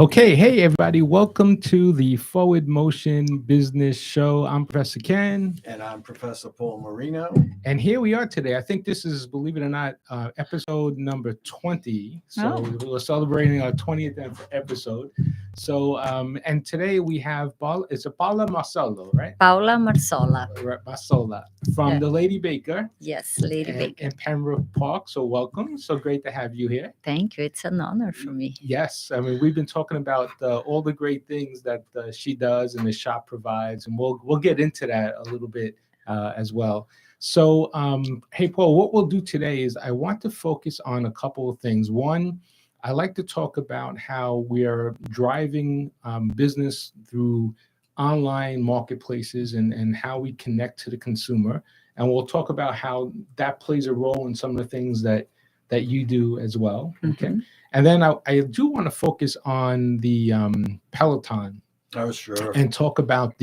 Okay, hey everybody, welcome to the Forward Motion Business Show. I'm Professor Ken, And I'm Professor Paul Marino. and here we are today. I think this is, believe it or not, episode number 20. So we're celebrating our 20th episode. So, and today we have it's a Paula Marsola, right? Paula Marsola. Marsola from the Lady Baker. Yes, Lady Baker. In Pembroke Park. So welcome. So great to have you here. Thank you. It's an honor for me. Yes, I mean we've been talking about all the great things that she does and the shop provides, and we'll get into that a little bit as well. So, hey Paul, what we'll do today is I want to focus on a couple of things. One, I like to talk about how we are driving business through online marketplaces and how we connect to the consumer, and we'll talk about how that plays a role in some of the things that you do as well. Okay. Mm-hmm. And then I do want to focus on the Peloton. Oh, sure. And talk about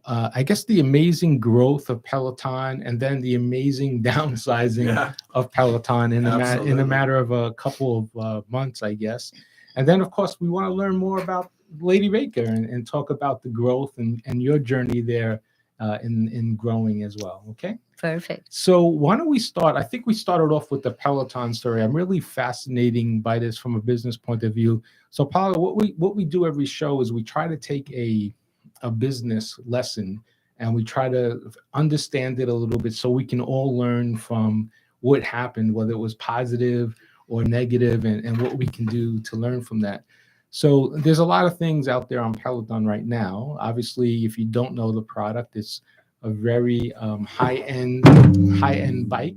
I guess the amazing growth of Peloton and then the amazing downsizing of Peloton in a matter of a couple of months, I guess. And then, of course, we want to learn more about Lady Baker and talk about the growth and your journey there in growing as well. Okay. Perfect. So why don't we start? I think we started off with the Peloton story. I'm really fascinated by this from a business point of view. So Paula, what we do every show is we try to take a business lesson and we try to understand it a little bit so we can all learn from what happened, whether it was positive or negative, and what we can do to learn from that. So there's a lot of things out there on Peloton right now. Obviously, if you don't know the product, it's a very high-end bike,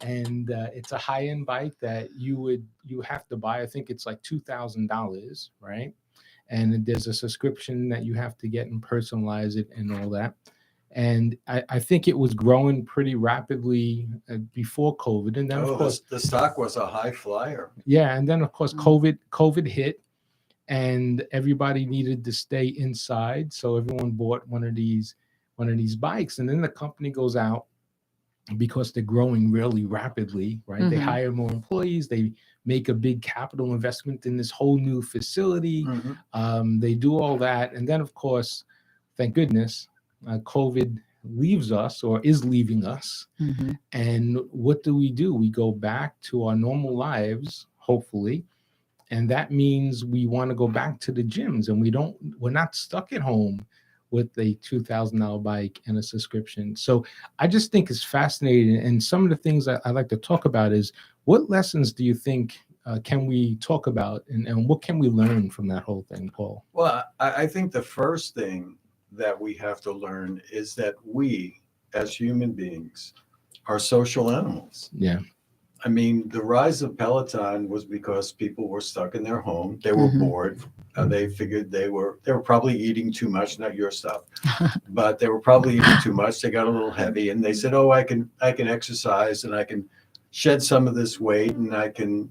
and it's a high-end bike that you have to buy. I think it's like $2,000, right? And there's a subscription that you have to get and personalize it and all that. And I think it was growing pretty rapidly before COVID, and then of course the stock was a high flyer. Yeah, and then of course COVID hit, and everybody needed to stay inside, so everyone bought one of these bikes, and then the company goes out because they're growing really rapidly, right? Mm-hmm. They hire more employees, they make a big capital investment in this whole new facility. Mm-hmm. They do all that, and then of course, thank goodness, COVID leaves us or is leaving us. Mm-hmm. And what do? We go back to our normal lives, hopefully. And that means we want to go back to the gyms, and we're not stuck at home with a $2,000 bike and a subscription. So I just think it's fascinating. And some of the things that I like to talk about is what lessons do you think can we talk about, and what can we learn from that whole thing, Paul? Well, I think the first thing that we have to learn is that we, as human beings, are social animals. Yeah. I mean, the rise of Peloton was because people were stuck in their home. They were bored. They figured they were probably eating too much, not your stuff, but they were probably eating too much. They got a little heavy, and they said, "Oh, I can exercise, and I can shed some of this weight, and I can,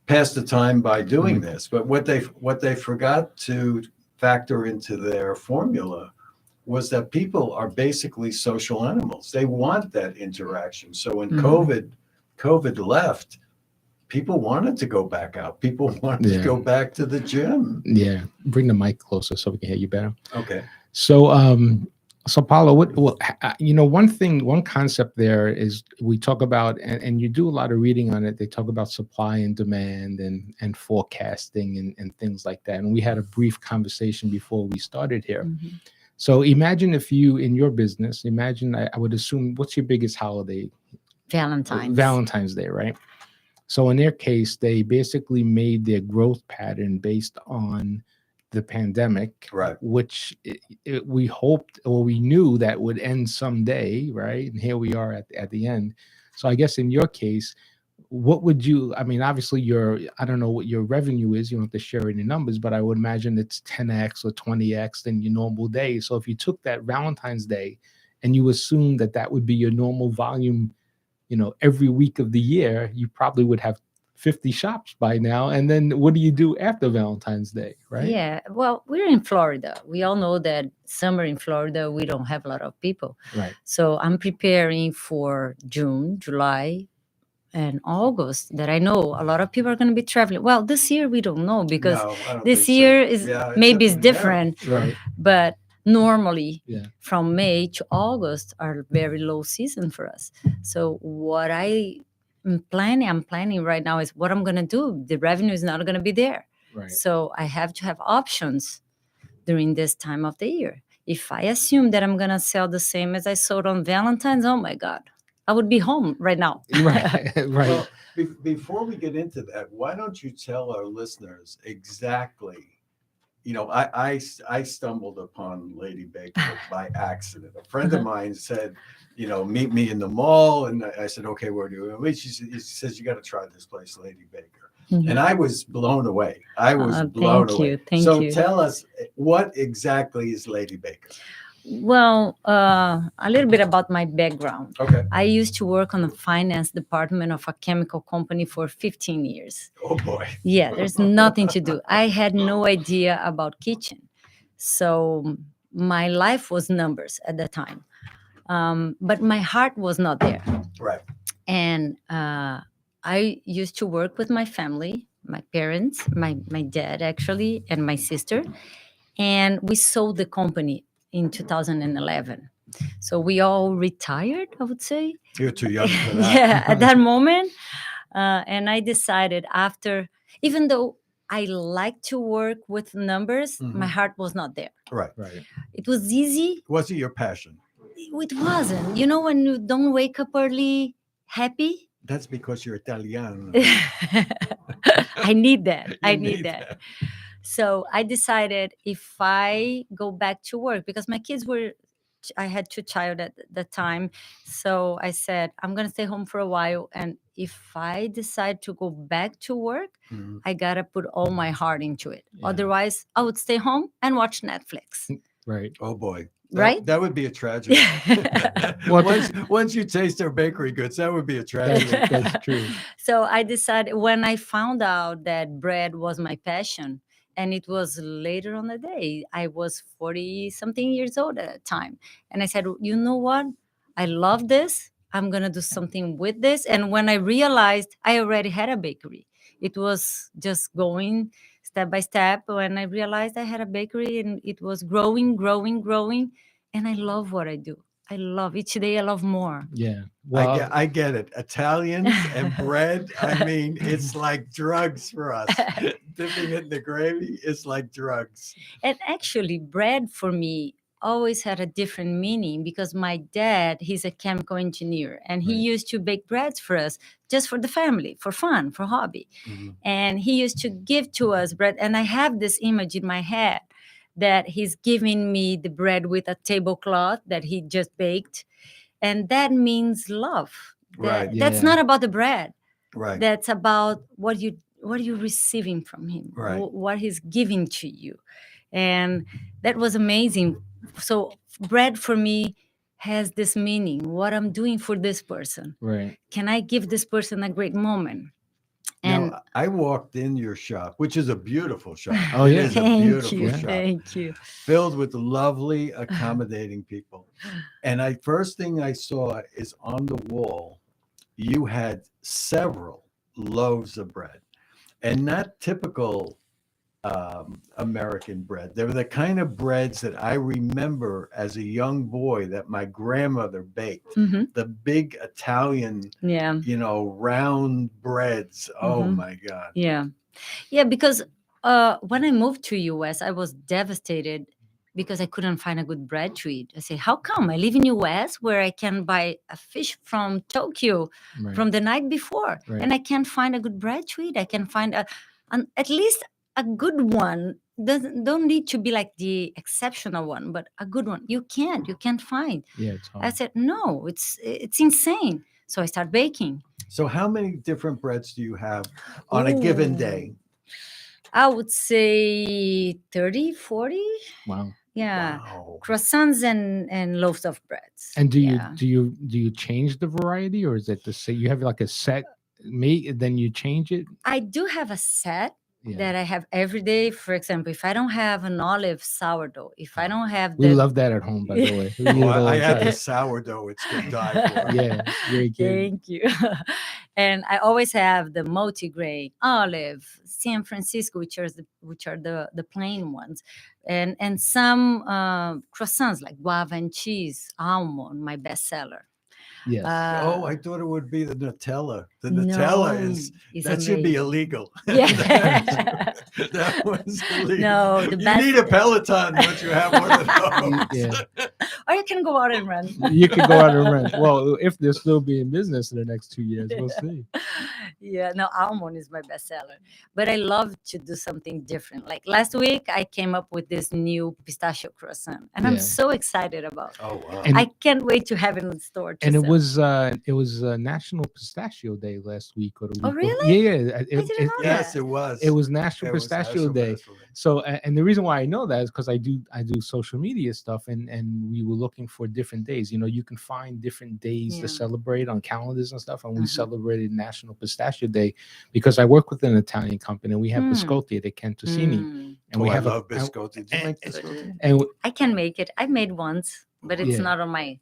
pass the time by doing this." But what they forgot to factor into their formula was that people are basically social animals. They want that interaction. So when COVID left, people wanted to go back out. People wanted to go back to the gym. Yeah. Bring the mic closer so we can hear you better. Okay. So, so Paula, one concept there is we talk about, and you do a lot of reading on it. They talk about supply and demand and forecasting and things like that. And we had a brief conversation before we started here. Mm-hmm. So imagine if you, in your business, I would assume, what's your biggest holiday? Valentine's Day, right? So in their case, they basically made their growth pattern based on the pandemic, right? Which we hoped, or we knew that would end someday, right? And here we are at the end. So I guess in your case, what would you, I mean, obviously I don't know what your revenue is, you don't have to share any numbers, but I would imagine it's 10x or 20x than your normal day. So if you took that Valentine's Day and you assume that would be your normal volume, every week of the year, you probably would have 50 shops by now. And then what do you do after Valentine's Day, right? Yeah, well, we're in Florida. We all know that summer in Florida, we don't have a lot of people. Right. So I'm preparing for June, July, and August that I know a lot of people are going to be traveling. Well, this year we don't know because No, I don't this think so. year is Yeah, maybe it's different. Yeah, different, sure. Right. but normally Yeah. from May to August are very low season for us. So what I'm planning right now is what I'm going to do. The revenue is not going to be there. Right. So I have to have options during this time of the year. If I assume that I'm going to sell the same as I sold on Valentine's, oh my God, I would be home right now. Right. Right. Well, before we get into that, why don't you tell our listeners exactly? I stumbled upon Lady Baker by accident. A friend of mine said, meet me in the mall, and I said, okay, where do you meet? She says, you got to try this place, Lady Baker. Mhm. And I was blown away. I was blown Thank away. you. Thank So you. tell us, what exactly is Lady Baker? Well, a little bit about my background. Okay. I used to work on the finance department of a chemical company for 15 years. Oh boy. Yeah, there's nothing to do. I had no idea about kitchen. So my life was numbers at the time. But my heart was not there. Right. And I used to work with my family, my parents, my dad actually, and my sister. And we sold the company in 2011. So we all retired, I would say. You're too young for that. Yeah, at that moment. And I decided after, even though I like to work with numbers, Mhm. my heart was not there. Right. Right. It was easy. Was it your passion? It wasn't. You know, when you don't wake up early happy? That's because you're Italian. I need that. I You need that. So I decided if I go back to work, because my kids were, I had two child at the time. So I said, I'm going to stay home for a while. And if I decide to go back to work, Mhm. I got to put all my heart into it. Yeah. Otherwise, I would stay home and watch Netflix. Right. Oh boy. Right? That would be a tragedy. Well, once you taste their bakery goods, that would be a tragedy. That's true. So I decided when I found out that bread was my passion, and it was later on the day, I was 40 something years old at the time. And I said, you know what? I love this. I'm going to do something with this. And when I realized I already had a bakery, it was just going step by step. When I realized I had a bakery and it was growing, growing, growing. And I love what I do. I love each day. I love more. Yeah. Well, I get it. Italians and bread, I mean, it's like drugs for us. Dipping it in the gravy is like drugs. And actually, bread for me always had a different meaning because my dad, he's a chemical engineer, and he Right. used to bake breads for us just for the family, for fun, for hobby. Mhm. And he used to give to us bread. And I have this image in my head that he's giving me the bread with a tablecloth that he just baked. And that means love. Right. That's Yeah. not about the bread. Right. That's about what you're receiving from him, Right. what he's giving to you. And that was amazing. So bread for me has this meaning, what I'm doing for this person. right. Can I give this person a great moment? And Now, I walked in your shop, which is a beautiful shop. Oh, It yeah. is a thank beautiful you, shop. thank you. Filled with lovely, accommodating people. And first thing I saw is on the wall, you had several loaves of bread, and not typical American bread. They were the kind of breads that I remember as a young boy that my grandmother baked. Mhm. The big Italian, Yeah, round breads. Oh Mhm. my God. yeah, because when I moved to US, I was devastated because I couldn't find a good bread to eat. I said, how come? I live in US where I can buy a fish from Tokyo Right. from the night before, Right. and I can't find a good bread to eat. I can find at least a good one. Don't need to be like the exceptional one, but a good one. You can't find. Yeah. It's hard. I said, no, it's insane. So I start baking. So how many different breads do you have on a given Ooh. day? I would say 30, 40. Wow. Yeah. Wow. Croissants and loaves of breads. And do Yeah. you change the variety, or is it the same? You have like a set meat, and then you change it. I do have a set, Yeah. that I have every day. For example, if I don't have an olive sourdough, if I don't have We the love that at home, by the way. We Oh, eat it all I the had the time. sourdough. It's to die for. Yeah, great kid. Thank you. And I always have the multigrain olive, San Francisco, which are the plain ones, and some croissants like guava and cheese, almond, my bestseller. Yes. Oh, I thought it would be the Nutella. The Nutella that should be illegal. Yeah. That was illegal. No, the you best. need a Peloton once you have one of those. Yeah. Or you can go out and run. You can go out and rent. Well, if they'll still be in business in the next 2 years, we'll see. Yeah, no, almond is my bestseller. But I love to do something different. Like last week, I came up with this new pistachio croissant, and I'm Yeah. so excited about it. Oh wow! And- I can't wait to have it in the store. And it sell. was National Pistachio Day last week or the week. Oh, before. really? Yeah, I didn't know Yes, that. it was. It was National It was Pistachio National Day. Pistachio Day. So, and the reason why I know that is because I do social media stuff, and we were looking for different days. You know, you can find different days Yeah. to celebrate on calendars and stuff, and we Mhm. celebrated National Pistachio Day because I work with an Italian company. We have Mm. biscotti at Cantusini, Mm. and we I have love a biscotti. Did you and- make biscotti? and I can make it. I made once, but it's Yeah. not on my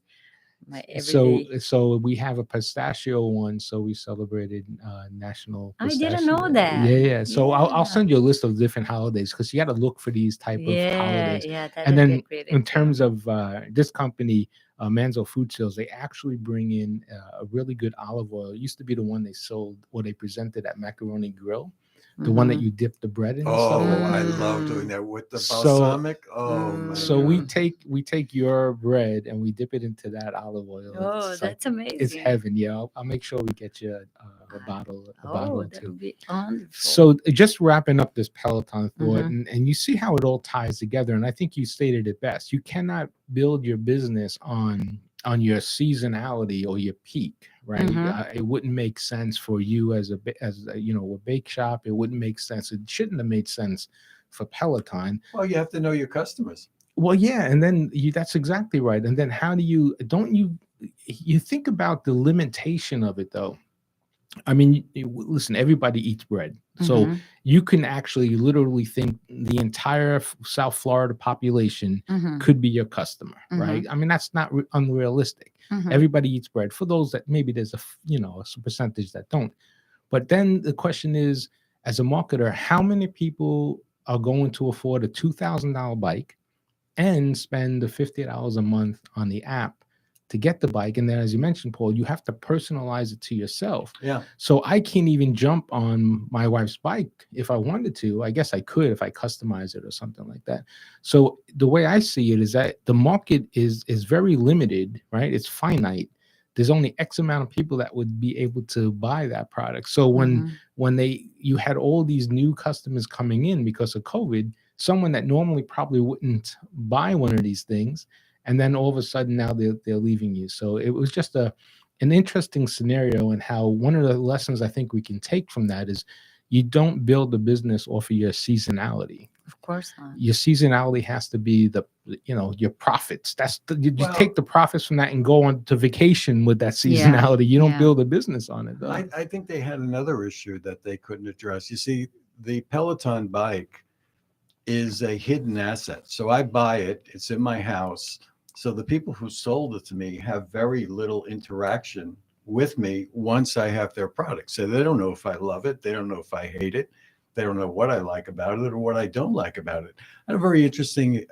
everyday. so we have a pistachio one, so we celebrated National I Pistachio didn't know Day. that. Yeah. So I'll Yeah. send you a list of different holidays because you got to look for these type of holidays. Yeah, that And would be then a great in idea. terms of this company, Manzo Food Sales, they actually bring in a really good olive oil. It used to be the one they sold or they presented at Macaroni Grill, the one that Mhm. you dip the bread in. And Oh, stuff like I that. love doing that with the So- balsamic. Oh my So God. we take your bread and we dip it into that olive oil. Oh, It's that's like, amazing. it's heaven. Yeah, I'll make sure we get you a bottle Oh, or that two. would be wonderful. So just wrapping up this Peloton thought, Mhm. and you see how it all ties together. And I think you stated it best. You cannot build your business on your seasonality or your peak, right? Mhm. It wouldn't make sense for you as a bake shop. It wouldn't make sense. It shouldn't have made sense for Peloton. Well, you have to know your customers. Well, yeah, and then that's exactly right. And then how do you think about the limitation of it though? I mean, listen, everybody eats bread. So Mhm. you can actually literally think the entire South Florida population Mhm. could be your customer, Mhm. right? I mean, that's not unrealistic. Mhm. Everybody eats bread. For those that maybe there's a percentage that don't. But then the question is, as a marketer, how many people are going to afford a $2,000 bike and spend the $50 a month on the app to get the bike? And then, as you mentioned, Paul, you have to personalize it to yourself. Yeah. So I can't even jump on my wife's bike if I wanted to. I guess I could if I customize it or something like that. So the way I see it is that the market is very limited, right? It's finite. There's only X amount of people that would be able to buy that product. So Mhm. when you had all these new customers coming in because of COVID, someone that normally probably wouldn't buy one of these things, and then all of a sudden now they're leaving you. So it was just an interesting scenario, and how one of the lessons I think we can take from that is you don't build a business off of your seasonality. Of course not. Your seasonality has to be your profits. You Well- take the profits from that and go on to vacation with that Yeah, seasonality. You don't yeah. build a business on it though. I think they had another issue that they couldn't address. You see, the Peloton bike is a hidden asset. So I buy it, it's in my house. So the people who sold it to me have very little interaction with me once I have their product. So they don't know if I love it. They don't know if I hate it. They don't know what I like about it or what I don't like about it. I had a very interesting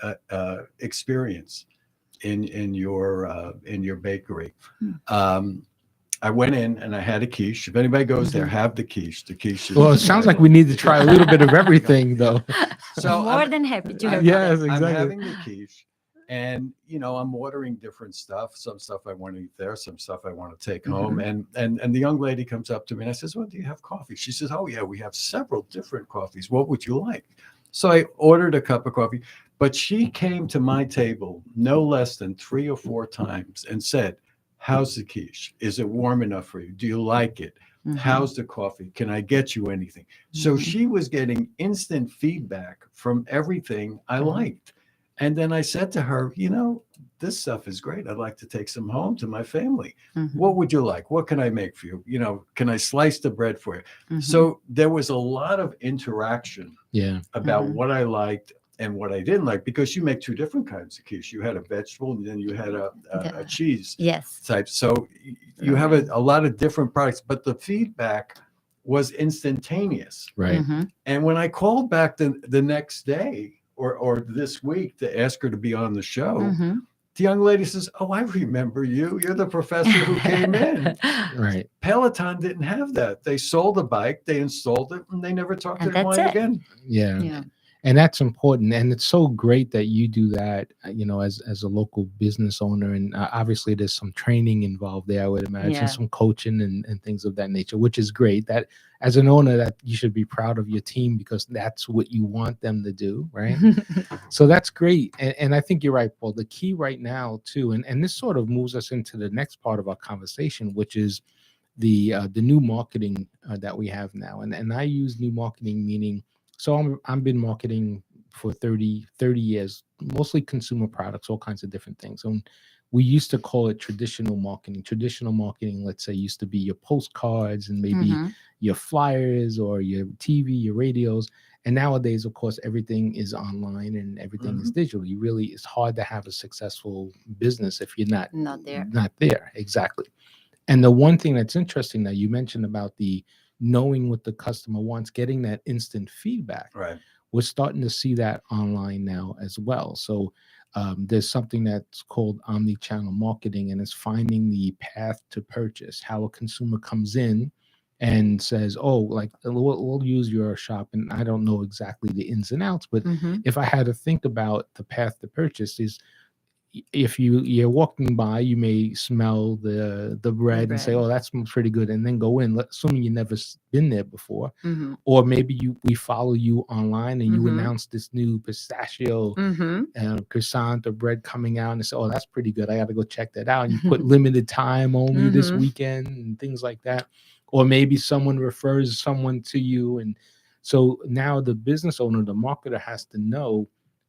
experience in your bakery. I went in and I had a quiche. If anybody goes there, have the quiche. The quiche is Well, it sounds like we need to try a little bit of everything though. So More I'm- than happy to have Yes, that. exactly. I'm having the quiche, and I'm ordering different stuff. Some stuff I want to eat there, some stuff I want to take home. And the young lady comes up to me and I says, "Well, do you have coffee?" She says, "Oh yeah, we have several different coffees. What would you like?" So I ordered a cup of coffee, but she came to my table no less than 3 or 4 times and said, "How's the quiche? Is it warm enough for you? Do you like it? Mhm. How's the coffee? Can I get you anything?" So Mhm. she was getting instant feedback from everything I Mhm. liked. And then I said to her, this stuff is great. I'd like to take some home to my family. Mhm. What would you like? What can I make for you? Can I slice the bread for you? Mhm. So there was a lot of interaction Yeah. about Mhm. what I liked and what I didn't like, because you make two different kinds of quiche. You had a vegetable and then you had a The- cheese Yes. type. So you have a lot of different products, but the feedback was instantaneous. Right. Mhm. And when I called back the next day or this week to ask her to be on the show, Mhm. the young lady says, "Oh, I remember you. You're the professor who came in." Right. Peloton didn't have that. They sold a bike, they installed it, and they never talked to And that's anyone it. again. Yeah. Yeah. And that's important, and it's so great that you do that, as a local business owner. And obviously there's some training involved there, I would imagine. Yeah. Some coaching and things of that nature, which is great. That as an owner, that you should be proud of your team, because that's what you want them to do, right? So that's great. And I think you're right, Paul. The key right now too, and this sort of moves us into the next part of our conversation, which is the new marketing that we have now. And I use new marketing, meaning, so I've been marketing for 30 years, mostly consumer products, all kinds of different things. And we used to call it traditional marketing. Traditional marketing, let's say, used to be your postcards and maybe Mhm. your flyers or your TV, your radios. And nowadays, of course, everything is online and everything is digital. It's hard to have a successful business if you're not Not there. Exactly. And the one thing that's interesting that you mentioned about the knowing what the customer wants, getting that instant feedback. Right. We're starting to see that online now as well. So there's something that's called omni-channel marketing, and it's finding the path to purchase, how a consumer comes in and says, "Oh, like we'll use your shop," and I don't know exactly the ins and outs, but Mhm. if I had to think about the path to purchase, is if you're walking by, you may smell the bread and say, bread. "Oh, that smells pretty good," and then go in, assuming you never been there before. Mhm. Or maybe we follow you online and you Mhm. announce this new pistachio Mhm. croissant or bread coming out, and say, "Oh, that's pretty good. I got to go check that out." And you put limited time only this Mhm. weekend and things like that. Or maybe someone refers someone to you, and so now the business owner, the marketer, has to know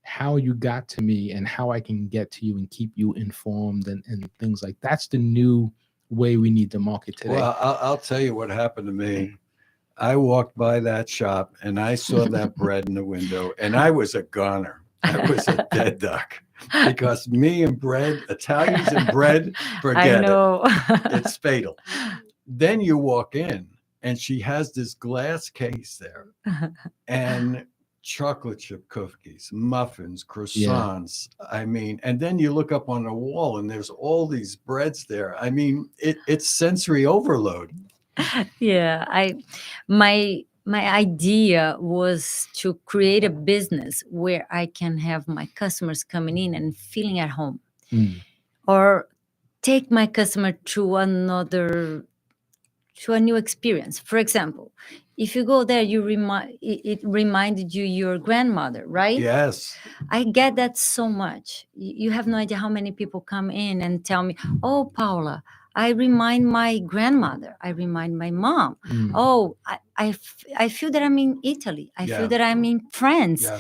how you got to me and how I can get to you and keep you informed and things like that's the new way we need to market today. Well, I'll tell you what happened to me. I walked by that shop and I saw that bread in the window, and I was a goner. I was a dead duck, because me and bread, Italians and bread, I forget it. know. It's fatal. Then you walk in and she has this glass case there and chocolate chip cookies, muffins, croissants. I mean, and then you look up on the wall and there's all these breads there. I mean, it's sensory overload. Yeah, my idea was to create a business where I can have my customers coming in and feeling at home, Mm. or take my customer to a new experience. For example, if you go there, it reminded you your grandmother, right? Yes. I get that so much. You have no idea how many people come in and tell me, "Oh, Paula, I remind my grandmother. I remind my mom. Mm. Oh, I feel that I'm in Italy. I Yeah. feel that I'm in France." Yeah.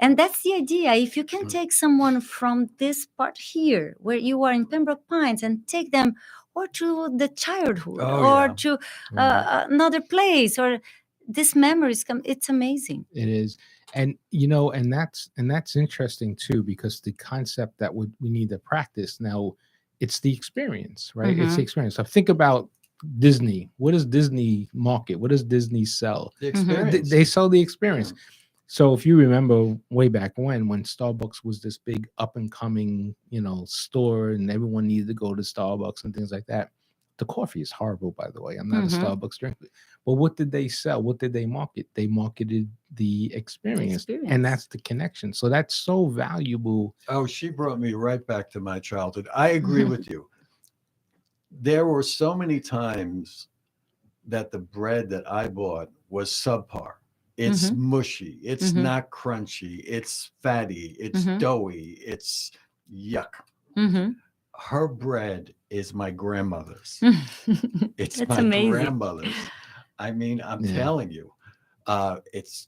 And that's the idea. If you can take someone from this part here, where you are in Pembroke Pines, and take them or to the childhood, Oh, or yeah. to Right. another place, or these memories come, it's amazing. It is. And that's interesting too, because the concept that we need to practice now, it's the experience, right? It's the Mhm. experience. So think about Disney. What does Disney market? What does Disney sell? The Mhm. experience. They sell the experience. So if you remember way back when Starbucks was this big up and coming, store, and everyone needed to go to Starbucks and things like that. The coffee is horrible, by the way. I'm not a Mhm. Starbucks drinker. But what did they sell? What did they market? They marketed the experience, and Experience. that's the connection. So that's so valuable. Oh, she brought me right back to my childhood. I agree with you. There were so many times that the bread that I bought was subpar. It's mushy. It's Mhm. not crunchy. It's fatty. It's Mhm. doughy. It's yuck. Mhm. Her bread is my grandmother's. It's It's my amazing. grandmother's. I mean, I'm Yeah. telling you, it's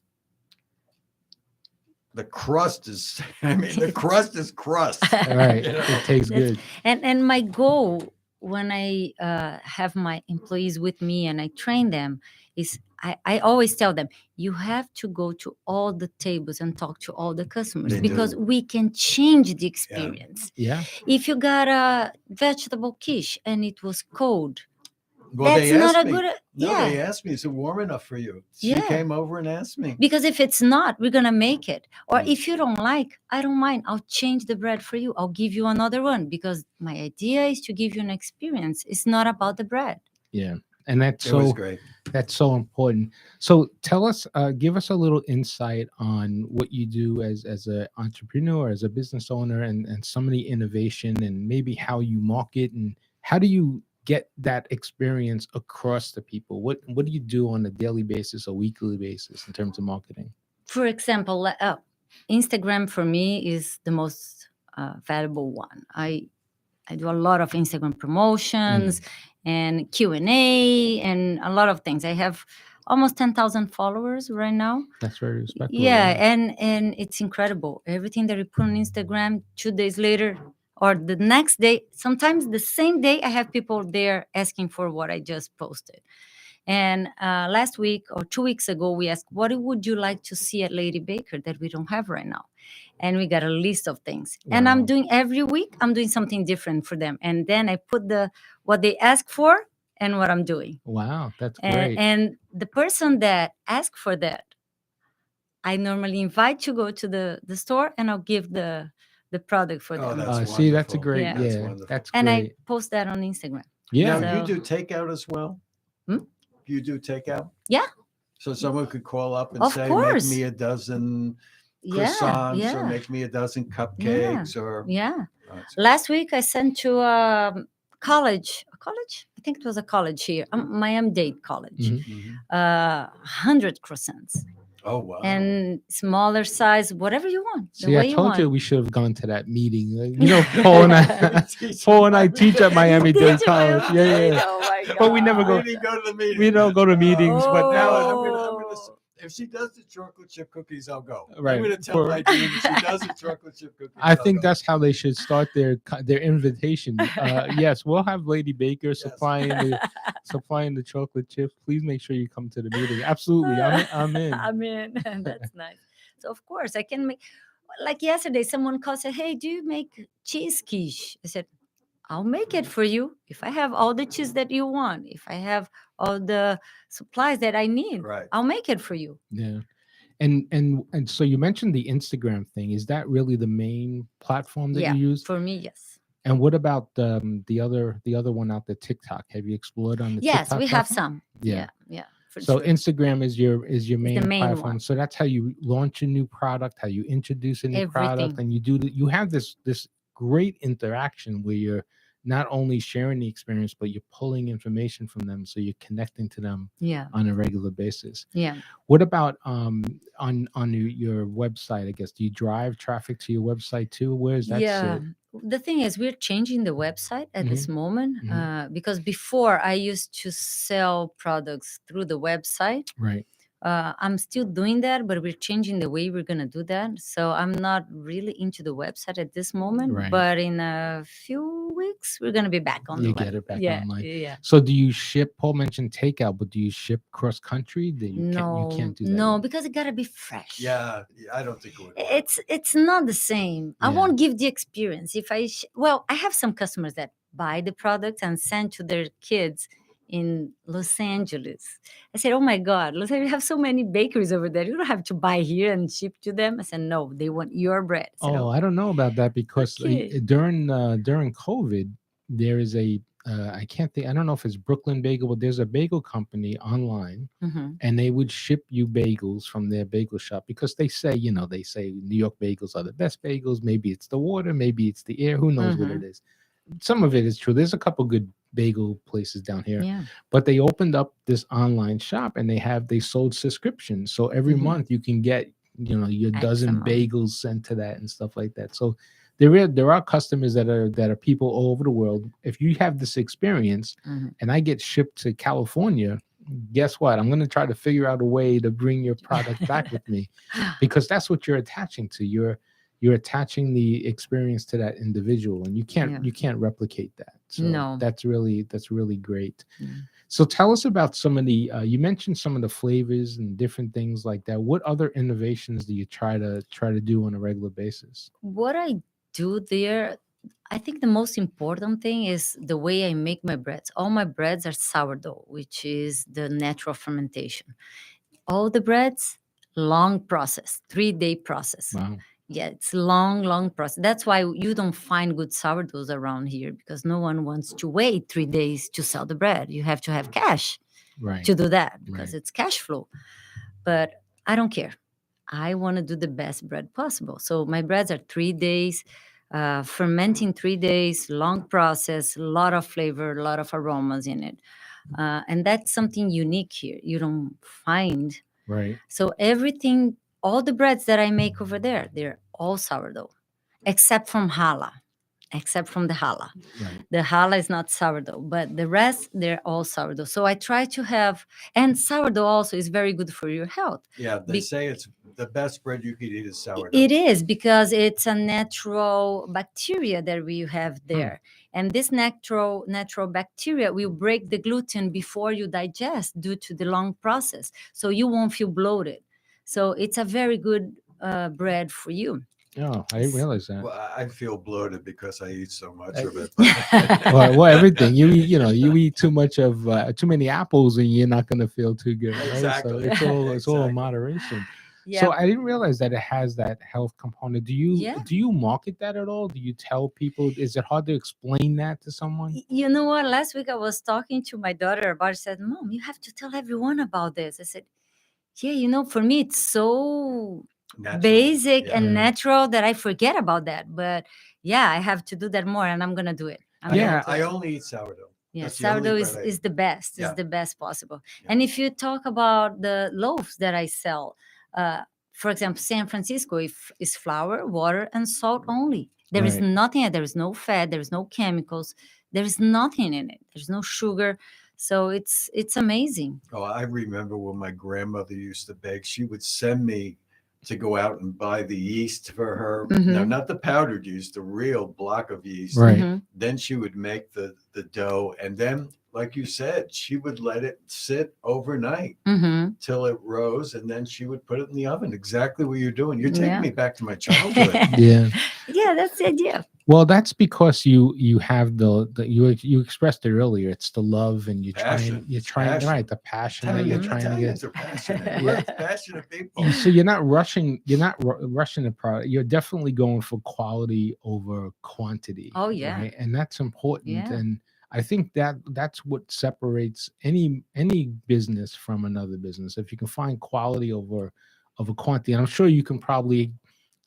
the crust is, I mean, the crust is crust. Right. You know? It tastes That's- good. and my goal when I have my employees with me and I train them is I always tell them you have to go to all the tables and talk to all the customers They because do. we can change the experience. Yeah. If you got a vegetable quiche and it was cold, Well, that's they not asked a me. good. No, Yeah. they asked me, is it warm enough for you? She Yeah. came over and asked me. Because if it's not, we're gonna make it. Or Mm. if you don't like, I don't mind. I'll change the bread for you. I'll give you another one because my idea is to give you an experience. It's not about the bread. Yeah. And that's It was so great. that's so important. So tell us, give us a little insight on what you do as an entrepreneur, as a business owner, and some of the innovation and maybe how you market and how do you get that experience across to people? What do you do on a daily basis or weekly basis in terms of marketing? For example, Instagram for me is the most valuable one. I do a lot of Instagram promotions and Q&A and a lot of things. I have almost 10,000 followers right now. That's very respectable. Yeah, right? and it's incredible. Everything that you put on Instagram, 2 days later or the next day, sometimes the same day, I have people there asking for what I just posted. And last week or 2 weeks ago, we asked, what would you like to see at Lady Baker that we don't have right now? And we got a list of things. And I'm Wow. doing every week, I'm doing something different for them. And then I put what they ask for and what I'm doing. Wow, that's And, great. and the person that asked for that, I normally invite to go to the store and I'll give the product for Oh, them. that's See, that's a wonderful. great, Yeah. That's yeah, wonderful. that's And great. I post that on Instagram. Yeah. Now, you So- do takeout as well? Hmm? You do takeout? Yeah. So someone could call up and Of say, course. make me a dozen Yeah, croissants or yeah, make me a dozen cupcakes or. yeah. Oh, it's- Last week I sent to a college. I think it was a college here, Miami-Dade College. Mhm. Mhm. 100 croissants Oh, wow. and smaller size, whatever you want. The See, way I you told want. you we should have gone to that meeting. You know, Paul and I teach at Miami Did Dade you? College. Yeah, yeah. Oh my God. But we never go. We didn't go to the meeting. We don't go to meetings, but Now, now, Oh. if she does the chocolate chip cookies, I'll go. Right. I'm going to tell For- my dean if she does the chocolate chip cookies. I I'll think go. that's how they should start their invitation. Yes, we'll have Lady Baker supplying the chocolate chips. Please make sure you come to the meeting. Absolutely, I'm in. I'm in. That's nice. So of course I can make. Like yesterday, someone called said, "Hey, do you make cheese quiche?" I said, "I'll make it for you if I have all the cheese that you want. If I have all the supplies that I need, Right. I'll make it for you." Yeah, and so you mentioned the Instagram thing. Is that really the main platform that Yeah, you use? for me, yes. And what about the other one out there, TikTok? Have you explored on the Yes, TikTok we have platform? some. Yeah. Yeah. For So sure. Instagram is your main main platform. one. So that's how you launch a new product, how you introduce a new product, Everything. and you have this great interaction where you're not only sharing the experience, but you're pulling information from them, so you're connecting to them Yeah. on a regular basis. Yeah. What about on your website? I guess, do you drive traffic to your website too? Where is that Yeah. sit? The thing is, we're changing the website at this moment because before I used to sell products through the website. Right. I'm still doing that, but we're changing the way we're going to do that. So I'm not really into the website at this moment, Right. but in a few weeks, we're going to be back on You the web. get it back Yeah, online. Yeah. So do you ship? Paul mentioned takeout, but do you ship cross country? That you can't do that. No, yet? because it got to be fresh. Yeah, I don't think it would. work. It's not the same. I Yeah. won't give the experience if I have some customers that buy the product and send to their kids in Los Angeles. I said, "Oh my God, Los Angeles, you have so many bakeries over there. You don't have to buy here and ship to them." I said, "No, they want your bread." I said, Oh, I don't know about that because Okay. during COVID, there is I can't think. I don't know if it's Brooklyn Bagel, but there's a bagel company online, Mhm. and they would ship you bagels from their bagel shop because they say New York bagels are the best bagels. Maybe it's the water, maybe it's the air. Who knows what it is? Some of it is true. There's a couple good bagel places down here, Yeah. but they opened up this online shop and they sold subscriptions. So every Mhm. month you can get your X dozen amount. bagels sent to that and stuff like that. So there are customers that are people all over the world. If you have this experience Mhm. and I get shipped to California, guess what? I'm going to try to figure out a way to bring your product back with me, because that's what you're attaching to. You're attaching the experience to that individual, and Yeah. you can't replicate that. So No. that's really great. Mm. So tell us about some of the you mentioned some of the flavors and different things like that. What other innovations do you try to do on a regular basis? What I do there, I think the most important thing is the way I make my breads. All my breads are sourdough, which is the natural fermentation. All the breads, long process, 3-day process. Wow. Yeah, it's long process. That's why you don't find good sourdoughs around here, because no one wants to wait 3 days to sell the bread. You have to have cash Right. to do that, because Right. it's cash flow. But I don't care. I want to do the best bread possible. So my breads are 3 days, fermenting 3 days, long process, a lot of flavor, a lot of aromas in it. And that's something unique here. You don't find. Right. So everything, all the breads that I make over there, they're all sourdough, except from challah, except from the challah. Right. The challah is not sourdough, but the rest, they're all sourdough. So I try to have, and sourdough also is very good for your health. Yeah, they Be- say it's the best bread you could eat is sourdough. It is, because it's a natural bacteria that we have there. And this natural bacteria will break the gluten before you digest due to the long process. So you won't feel bloated. So it's a very good bread for you. Oh, I didn't realize that. Well, I feel bloated because I eat so much I- of it. But Well, everything you eat, you eat too much of too many apples, and you're not going to feel too good. Right? Exactly. So it's all in Exactly. moderation. Yeah. So I didn't realize that it has that health component. Yeah. Do you market that at all? Do you tell people? Is it hard to explain that to someone? You know what? Last week I was talking to my daughter about it. She said, Mom, you have to tell everyone about this. I said, yeah, for me, it's so Natural. basic Yeah. and natural that I forget about that. But yeah, I have to do that more, and I'm going to do it. Yeah. I only eat sourdough. Yeah, That's the only sourdough bread I is eat. the best. Yeah. Is the best possible. Yeah. And if you talk about the loaves that I sell, for example, San Francisco is flour, water, and salt only. There is Right. nothing. There is no fat. There is no chemicals. There is nothing in it. There's no sugar. So it's amazing. Oh, I remember when my grandmother used to bake, she would send me to go out and buy the yeast for her. No, Mhm. not the powdered yeast, the real block of yeast. Right. Mhm. Then she would make the dough, and then, like you said, she would let it sit overnight Mhm. till it rose, and then she would put it in the oven. Exactly what you're doing. You're taking Yeah. me back to my childhood. Yeah. Yeah, that's the idea. Well, that's because you have the you expressed it earlier. It's the love, and Passion. you're trying Passion. right, the passion that you're Mhm. trying to get. Italians are passionate. We're passionate people. So you're not rushing. You're not rushing the product. You're definitely going for quality over quantity. Oh, yeah. Right? And that's important. Yeah. And I think that's what separates any business from another business. If you can find quality over quantity, and I'm sure you can probably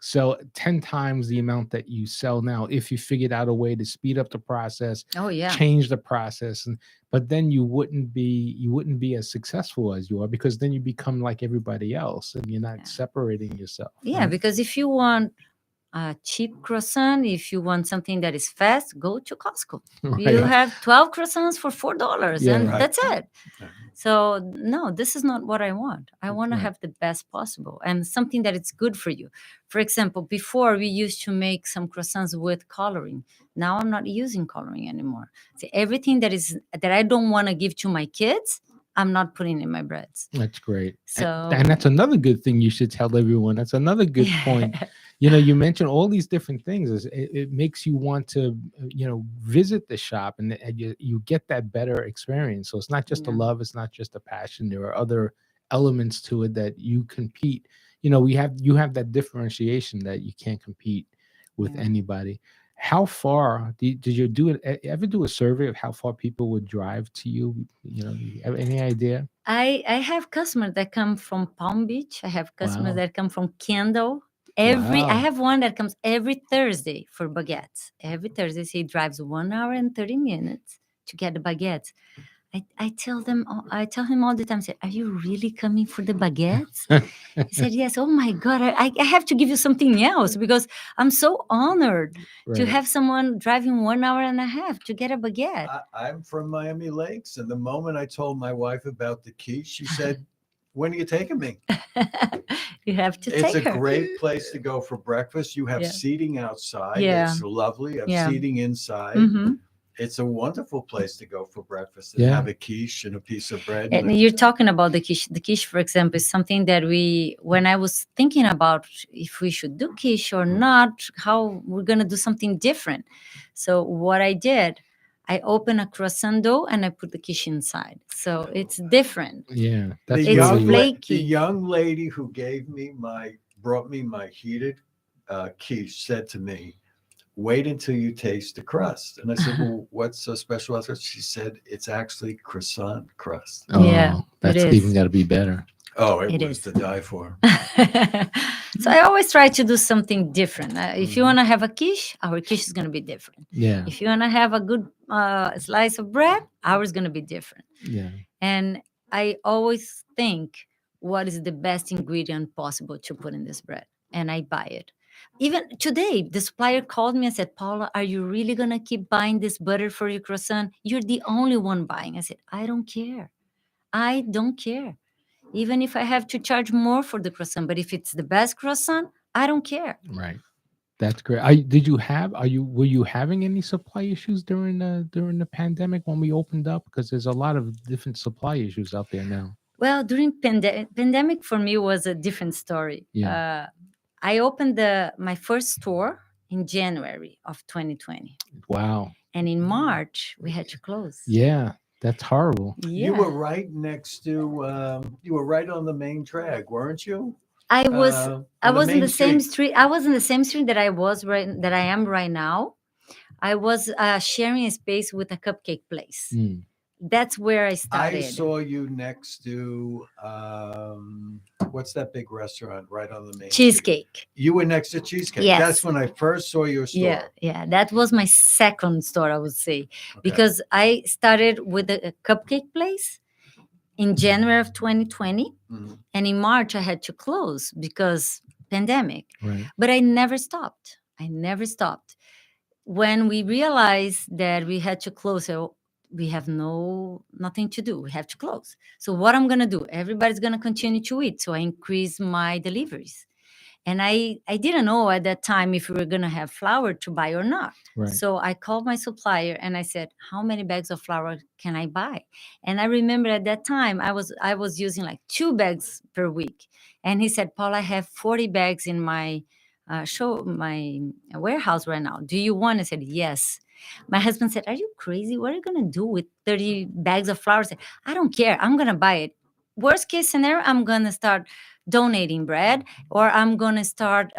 sell 10 times the amount that you sell now if you figured out a way to speed up the process, Oh, yeah. change the process, but then you wouldn't be as successful as you are, because then you become like everybody else and you're not Yeah. separating yourself. Yeah, right? because if you want a cheap croissant, if you want something that is fast, go to Costco. Right. You have 12 croissants for $4, Yeah, and right. that's it. Yeah. So no, this is not what I want. I want to Right. have the best possible and something that it's good for you. For example, before we used to make some croissants with coloring. Now I'm not using coloring anymore. So everything that I don't want to give to my kids, I'm not putting in my breads. That's great. So And that's another good thing you should tell everyone. That's another good point. You mentioned all these different things. It makes you want to, visit the shop, and you get that better experience. So it's not just a Yeah. love, it's not just a passion. There are other elements to it that you compete. You have that differentiation that you can't compete with Yeah. anybody. How far did you ever do a survey of how far people would drive to you? You have any idea? I have customers that come from Palm Beach. I have customers Wow. that come from Kendall. I Wow. have one that comes every Thursday for baguettes. Every Thursday, he drives 1 hour and 30 minutes to get the baguettes. I tell them, I tell him all the time, I say, are you really coming for the baguettes? He said, yes. Oh my God, I have to give you something else because I'm so honored to Right. have someone driving 1 hour and a half to get a baguette. I'm from Miami Lakes, and the moment I told my wife about the quiche, she said, "When are you taking me?" You have to It's a take her. great place to go for breakfast. You have Yeah. seating outside. Yeah. It's lovely. You have Yeah. seating inside. Mhm. It's a wonderful place to go for breakfast and Yeah. have a quiche and a piece of bread. And you're talking about the quiche. The quiche, for example, is something that when I was thinking about if we should do quiche or not, how we're going to do something different. So what I did, I opened a croissant dough and I put the quiche inside. So it's different. Yeah. the That's It's young, really, flaky. the young lady who brought me my heated quiche said to me, "Wait until you taste the crust." And I said, "Well, what's so special about it?" She said, "It's actually croissant crust." Yeah, oh, that's it even is. got to be better. Oh, it It was is. to die for. So I always try to do something different. If you Mhm. want to have a quiche, our quiche is going to be different. Yeah. If you want to have a good slice of bread, ours is going to be different. Yeah. And I always think what is the best ingredient possible to put in this bread, and I buy it. Even today, the supplier called me and said, Paula, are you really going to keep buying this butter for your croissant? You're the only one buying. I said, I don't care. I don't care. Even if I have to charge more for the croissant, but if it's the best croissant, I don't care. Right. That's great. Were you having any supply issues during the pandemic when we opened up? Because there's a lot of different supply issues out there now. Well, during pandemic for me was a different story. Yeah. I opened my first store in January of 2020. Wow. And in March, we had to close. Yeah. That's horrible. Yeah. You were right next to, you were right on the main drag, weren't you? I was On I was in main the same street. I was in the same street that I am right now. I was sharing a space with a cupcake place. Mm. That's where I I started. saw you next to, what's that big restaurant right on the main street? Cheesecake. You were next to Cheesecake. Yes. That's when I first saw your store. Yeah. That was my second store, I would say, Okay. because I started with a cupcake place in January of 2020, Mhm. and in March I had to close because pandemic. Right. But I never stopped. When we realized that we had to close, so we have nothing to do. We have to close. So what I'm gonna do? Everybody's gonna continue to eat. So I increased my deliveries. And I didn't know at that time if we were gonna have flour to buy or not. Right. So I called my supplier and I said, how many bags of flour can I buy? And I remember at that time I was using like 2 bags per week. And he said, Paul, I have 40 bags in my my warehouse right now. Do you want? I said, yes. My husband said, are you crazy? What are you gonna do with 30 bags of flour? I said, I don't care. I'm gonna buy it. Worst case scenario, I'm gonna start donating bread, or I'm gonna start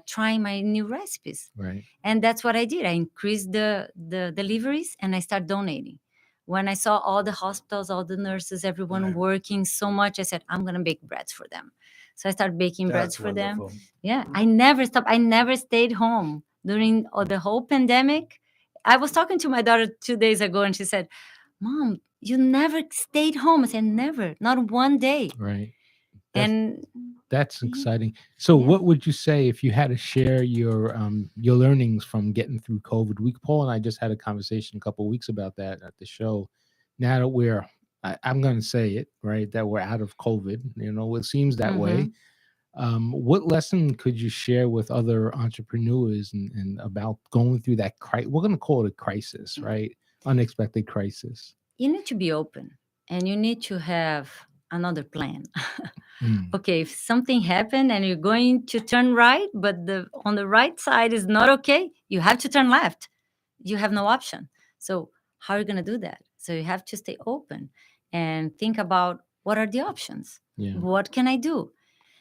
trying my new recipes. Right. And that's what I did. I increased the deliveries and I started donating. When I saw all the hospitals, all the nurses, everyone Right. working so much, I said, I'm gonna bake breads for them. So I started baking breads That's for them. wonderful. Yeah, I never stopped. I never stayed home during the whole pandemic. I was talking to my daughter 2 days ago and she said, Mom, you never stayed home. I said, never, not one day. Right. That's, And that's exciting. So Yeah. what would you say if you had to share your learnings from getting through COVID? Paul and I just had a conversation a couple of weeks about that at the show. Now that I'm going to say it, right, that we're out of COVID, it seems that way. What lesson could you share with other entrepreneurs and about going through that we're going to call it a crisis, right? Unexpected crisis. you need to be open and you need to have another plan. Mm. Okay, if something happened and you're going to turn right, but on the right side is not okay, you have to turn left. You have no option. So how are you going to do that? So you have to stay open and think about what are the options? Yeah. What can I do?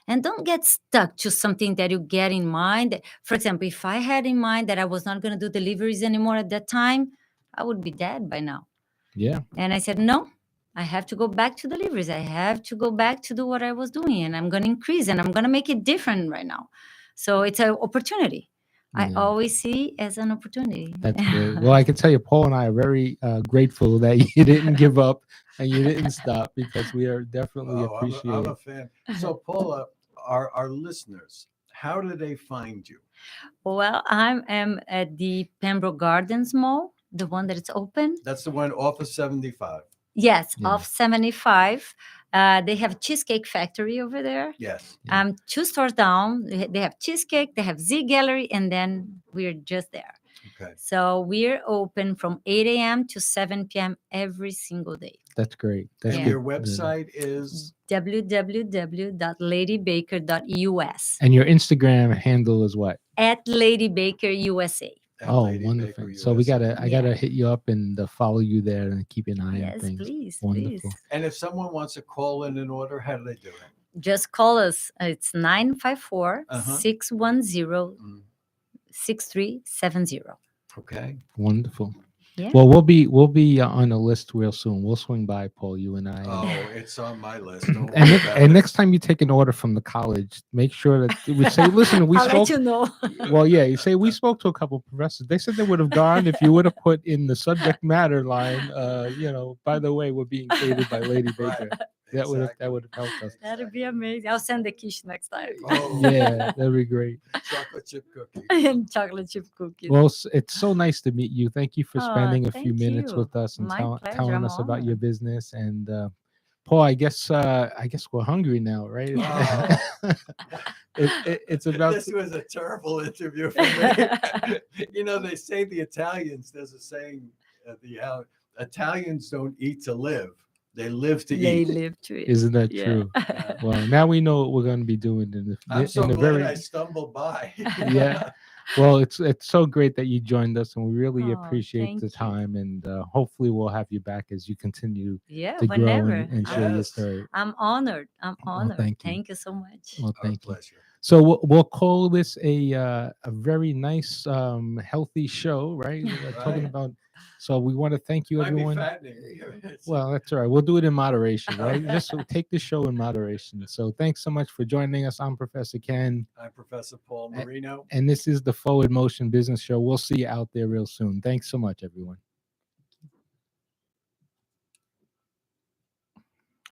And don't get stuck to something that you get in mind. For example, if I had in mind that I was not going to do deliveries anymore at that time, I would be dead by now. Yeah. And I said, no, I have to go back to deliveries. I have to go back to do what I was doing, and I'm going to increase and I'm going to make it different right now. So it's an opportunity. I Yeah. always see as an opportunity. That's great. Well, I can tell you, Paul and I are very grateful that you didn't give up and you didn't stop because we are definitely Oh, I'm appreciate. a fan. So, Paula, our listeners, how do they find you? Well, I am at the Pembroke Gardens Mall, the one that is open. That's the one off of 75. Yes, Yeah. off 75. They have Cheesecake Factory over there. Yes. Yeah. 2 stores down. They have Cheesecake, they have Z Gallery, and then we're just there. Okay. So we're open from 8 a.m. to 7 p.m. every single day. That's great. That's And Yeah. good. your website is www.ladybaker.us And your Instagram handle is what? at Lady Baker USA. at Oh, Lady wonderful. Baker So we USA. I gotta hit you up and follow you there and keep an eye on Yes, things. please, Wonderful. please. And if someone wants to call in an order, how do they do it? Just call us. It's 954 Uh-huh. 610 Mm, 6370. Okay. Wonderful. Yeah. Well, we'll be on a list real soon. We'll swing by, Paul, you and I. Oh, it's on my list. Don't And, worry about and it. next time you take an order from the college, make sure that we say, listen, we I'll spoke. let you know. Well, yeah, you say we spoke to a couple of professors. They said they would have gone if you would have put in the subject matter line. By the way, we're being catered by Lady Baker. Right. That would have Exactly. helped us. That'd be amazing. I'll send the quiche next time. Oh, Yeah, that'd be great. chocolate chip cookie. And chocolate chip cookies. Well, it's so nice to meet you. Thank you for Oh, spending a few thank minutes you. with us and My pleasure. telling I'm us about your honored. business. And Paul, I guess we're hungry now, right? Oh. It's about This was a terrible interview for me. They say the Italians, there's a saying, Italians don't eat to live, they live to They eat. live to it. Isn't that Yeah. true? Well, now we know what we're going to be doing I'm so in the glad very I stumbled by. Yeah. Well, it's so great that you joined us, and we really Oh, appreciate thank the you. time. And hopefully, we'll have you back as you continue Yeah, to grow whenever. and share your Yes. story. I'm honored. I'm honored. thank you. Thank you so much. Well, Our thank you. pleasure. So we'll call this a very nice, healthy show, right? We're talking Right. about. So we want to thank you, Might be everyone. fattening. Well, that's all right. We'll do it in moderation, right? Just take the show in moderation. So thanks so much for joining us. I'm Professor Ken, I'm Professor Paul Marino. and this is the Forward Motion Business Show. We'll see you out there real soon. Thanks so much, everyone.